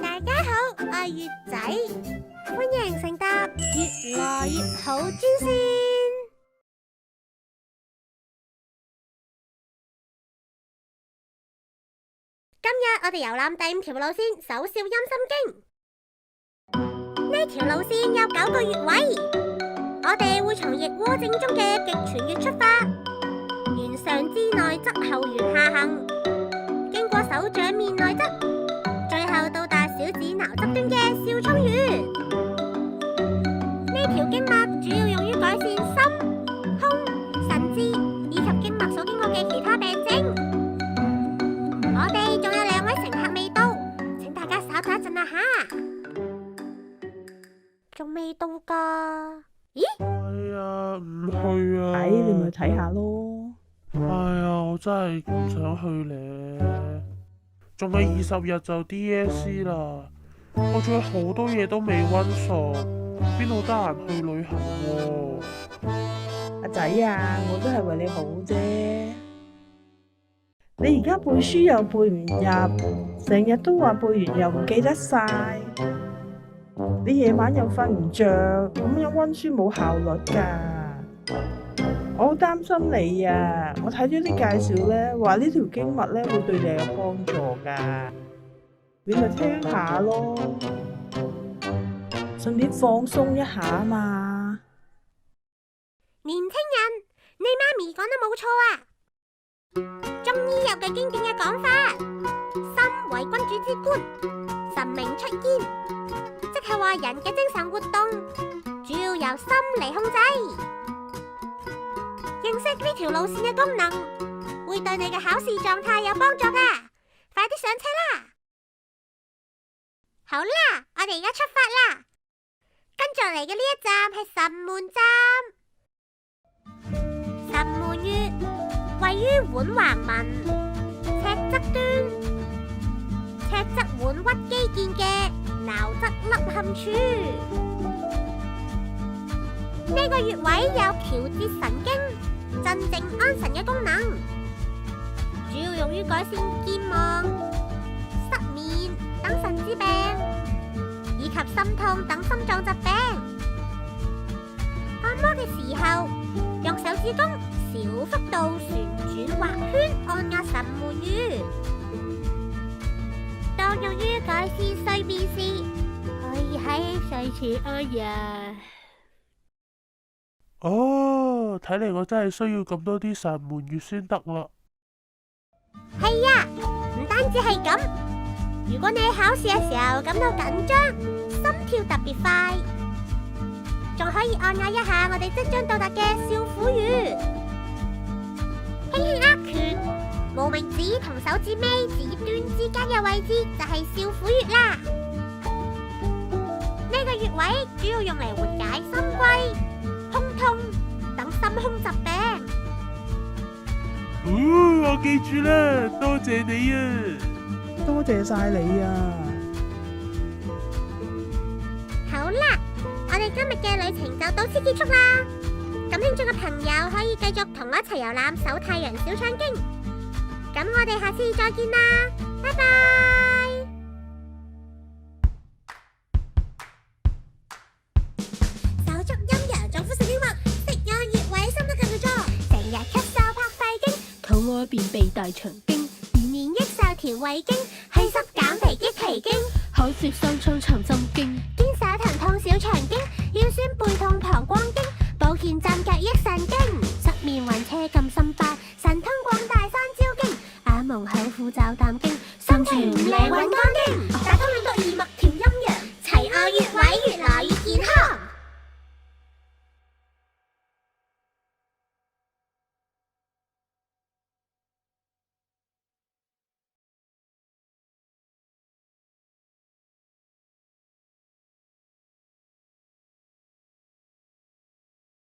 大家好，我係月仔，歡迎乘搭越來越好專線。今日我哋遊覽第5條路線首兆陰心經。呢條路線有9個穴位，我哋會從腋窩正中嘅極泉穴出發，沿上肢內側後緣下行，經過手掌面內側，最後到達小指橈側端嘅少沖穴。呢條經脈主要用於改善心、胸、神志以及經脈所經過嘅其他病徵。我哋仲有2位乘客未到，請大家稍等一陣啊吓。仲未到㗎？咦？係啊，唔去啊！你咪去睇下咯。哎呀，我真係唔想去咧，仲有20日就 DSE 啦，我仲有好多嘢都未溫熟，邊度得閒去旅行喎？阿仔啊，我都係為你好啫。你而家背書又背唔入，成日都話背完又唔記得晒，你夜晚又瞓唔着，咁樣溫書冇效率噶。我好擔心你啊！我睇咗啲介紹咧，話呢條經脈咧會對你有幫助噶，你咪聽下咯，順便放鬆一下啊嘛。年輕人，你媽咪講得冇錯啊！中醫有句經典嘅講法，心為君主之官，神明出現，即係話人嘅精神活動主要由心嚟控制。認識呢條路線嘅功能，會對你嘅考試狀態有幫助噶。快啲上車啦！好啦，我哋而家出發啦。跟住嚟嘅呢一站係神門站。神門穴位於腕橫紋尺側端，尺側腕屈肌腱嘅橈側凹陷處。呢個穴位有調節神經、鎮靜安神嘅功能，主要用於改善健忘、失眠等神志病，以及心痛等心臟疾病。按摩嘅時候，用手指公小幅度旋轉畫圈按壓神門穴，當用於改善睡眠時，可以喺睡前按壓。哦，睇嚟我真係需要咁多啲神門穴先得啦。係啊，唔單止係咁，如果你喺考試嘅時候感到緊張，心跳特別快，仲可以按壓一下我哋即將到達嘅少府穴。輕輕握拳，無名指同手指尾指端之間嘅位置就係少府穴啦。呢個穴位主要用嚟緩解心悸、胸痛等心胸疾病。我記住啦，多謝你啊！多謝晒你啊！好啦，我哋今日嘅旅程就到此結束啦。感興趣嘅朋友可以繼續同我一齊遊覽守太陽小腸經。咁我哋下次再見啦，拜拜。手足陰陽臟腑神經脈，食按穴位心得更做作。成日咳嗽拍肺經，肚屙便秘大腸經，延年益壽調胃經，祛濕減肥益脾經，口舌生瘡藏心經，肩手疼痛小腸經，腰酸背痛膀胱經，保健站腳益神經，失眠暈車禁心法，神通廣大山焦經，眼蒙口苦找膽經，心情唔靚揾肝經，打通兩毒二脈。